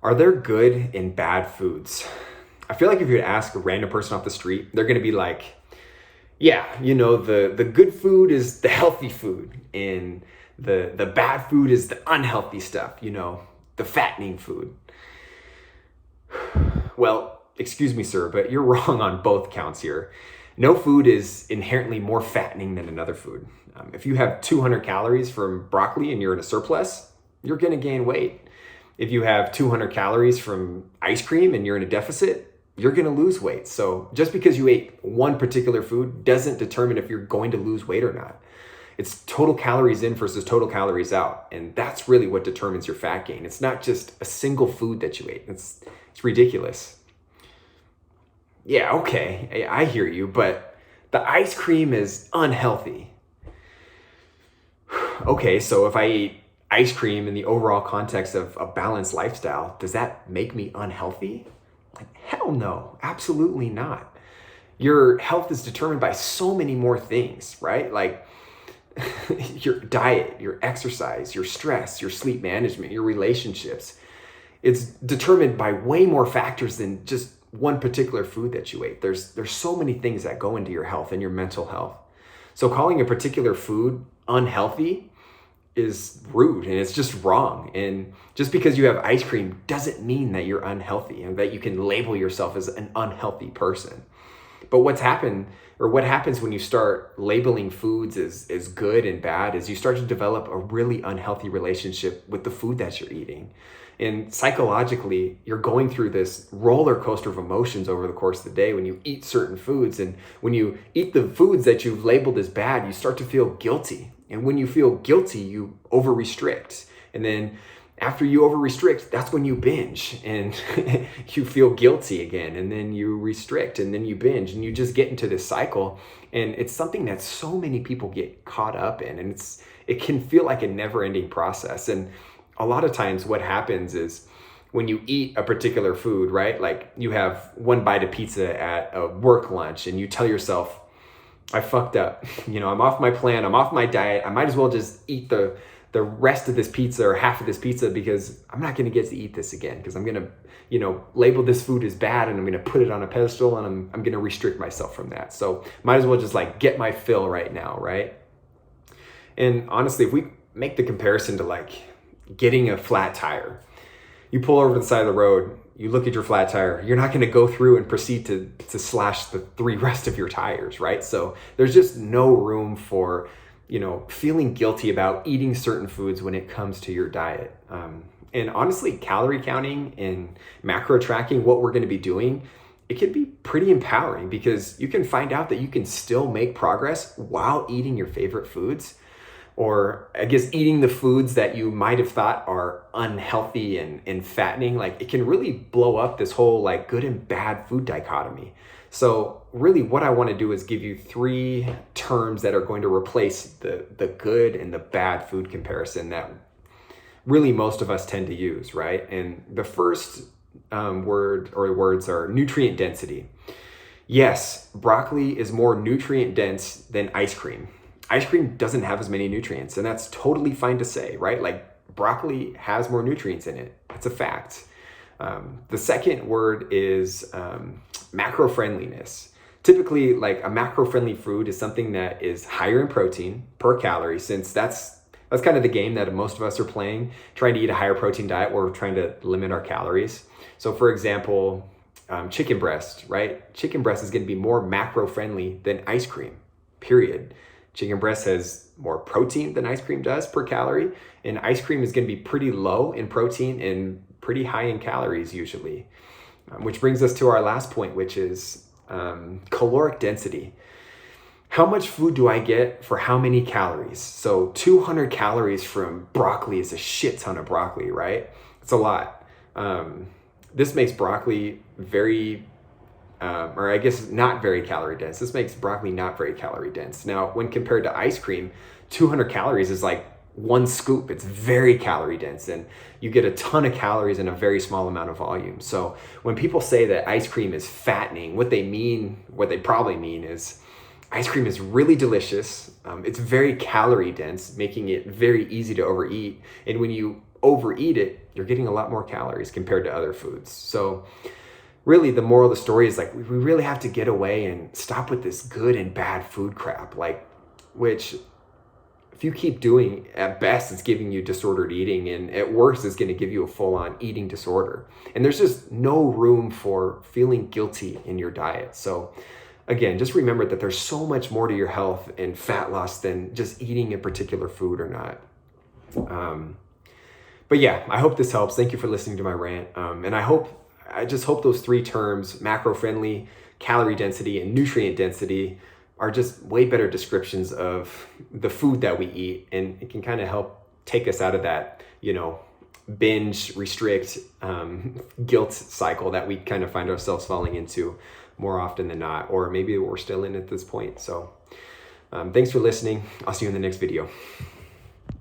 Are there good and bad foods? I feel like if you were to ask a random person off the street, they're gonna be like, yeah, the good food is the healthy food, and the bad food is the unhealthy stuff, the fattening food. Well, excuse me, sir, but you're wrong on both counts here. No food is inherently more fattening than another food. If you have 200 calories from broccoli and you're in a surplus, you're gonna gain weight. If you have 200 calories from ice cream and you're in a deficit, you're gonna lose weight. So just because you ate one particular food doesn't determine if you're going to lose weight or not. It's total calories in versus total calories out. And that's really what determines your fat gain. It's not just a single food that you ate. It's ridiculous. Yeah, okay, I hear you, but the ice cream is unhealthy. Okay, so if I eat ice cream in the overall context of a balanced lifestyle, does that make me unhealthy? Like, hell no, absolutely not. Your health is determined by so many more things, right? Like your diet, your exercise, your stress, your sleep management, your relationships. It's determined by way more factors than just one particular food that you ate. There's so many things that go into your health and your mental health. So calling a particular food unhealthy is rude and it's just wrong. And just because you have ice cream doesn't mean that you're unhealthy and that you can label yourself as an unhealthy person. But what happens when you start labeling foods as good and bad is you start to develop a really unhealthy relationship with the food that you're eating. And psychologically, you're going through this roller coaster of emotions over the course of the day when you eat certain foods. And when you eat the foods that you've labeled as bad, you start to feel guilty. And when you feel guilty, you over restrict. And then after you over restrict, that's when you binge and you feel guilty again. And then you restrict and then you binge and you just get into this cycle. And it's something that so many people get caught up in. And it can feel like a never ending process. And a lot of times what happens is when you eat a particular food, right? Like you have one bite of pizza at a work lunch and you tell yourself, I fucked up. I'm off my plan. I'm off my diet. I might as well just eat the rest of this pizza or half of this pizza because I'm not going to get to eat this again because I'm going to, label this food as bad and I'm going to put it on a pedestal and I'm going to restrict myself from that. So might as well just like get my fill right now, right? And honestly, if we make the comparison to like getting a flat tire, you pull over to the side of the road, you look at your flat tire, you're not going to go through and proceed to slash the three rest of your tires, right? So there's just no room for feeling guilty about eating certain foods when it comes to your diet. And honestly, calorie counting and macro tracking, what we're going to be doing, it can be pretty empowering because you can find out that you can still make progress while eating your favorite foods, or I guess eating the foods that you might have thought are unhealthy and fattening. Like it can really blow up this whole like good and bad food dichotomy. So really what I want to do is give you 3 terms that are going to replace the good and the bad food comparison that really most of us tend to use, right? And the first word or words are nutrient density. Yes, broccoli is more nutrient dense than ice cream. Ice cream doesn't have as many nutrients, and that's totally fine to say, right? Like broccoli has more nutrients in it. That's a fact. The second word is macro-friendliness. Typically, like a macro-friendly food is something that is higher in protein per calorie, since that's kind of the game that most of us are playing, trying to eat a higher protein diet or trying to limit our calories. So for example, chicken breast, right? Chicken breast is going to be more macro-friendly than ice cream, period. Chicken breast has more protein than ice cream does per calorie, and ice cream is going to be pretty low in protein and pretty high in calories usually. Which brings us to our last point, which is caloric density. How much food do I get for how many calories? So 200 calories from broccoli is a shit ton of broccoli, right? It's a lot. This makes broccoli very or I guess not very calorie dense. This makes broccoli not very calorie dense. Now, when compared to ice cream, 200 calories is like one scoop. It's very calorie dense and you get a ton of calories in a very small amount of volume. So when people say that ice cream is fattening, what they probably mean is ice cream is really delicious. It's very calorie dense, making it very easy to overeat. And when you overeat it, you're getting a lot more calories compared to other foods. So really the moral of the story is like, we really have to get away and stop with this good and bad food crap, like, which if you keep doing, at best it's giving you disordered eating, and at worst it's going to give you a full-on eating disorder. And there's just no room for feeling guilty in your diet. So again, just remember that there's so much more to your health and fat loss than just eating a particular food or not. But yeah, I hope this helps. Thank you for listening to my rant. And I just hope those three terms, macro-friendly, calorie density, and nutrient density, are just way better descriptions of the food that we eat. And it can kind of help take us out of that, binge, restrict, guilt cycle that we kind of find ourselves falling into more often than not, or maybe we're still in at this point. So thanks for listening. I'll see you in the next video.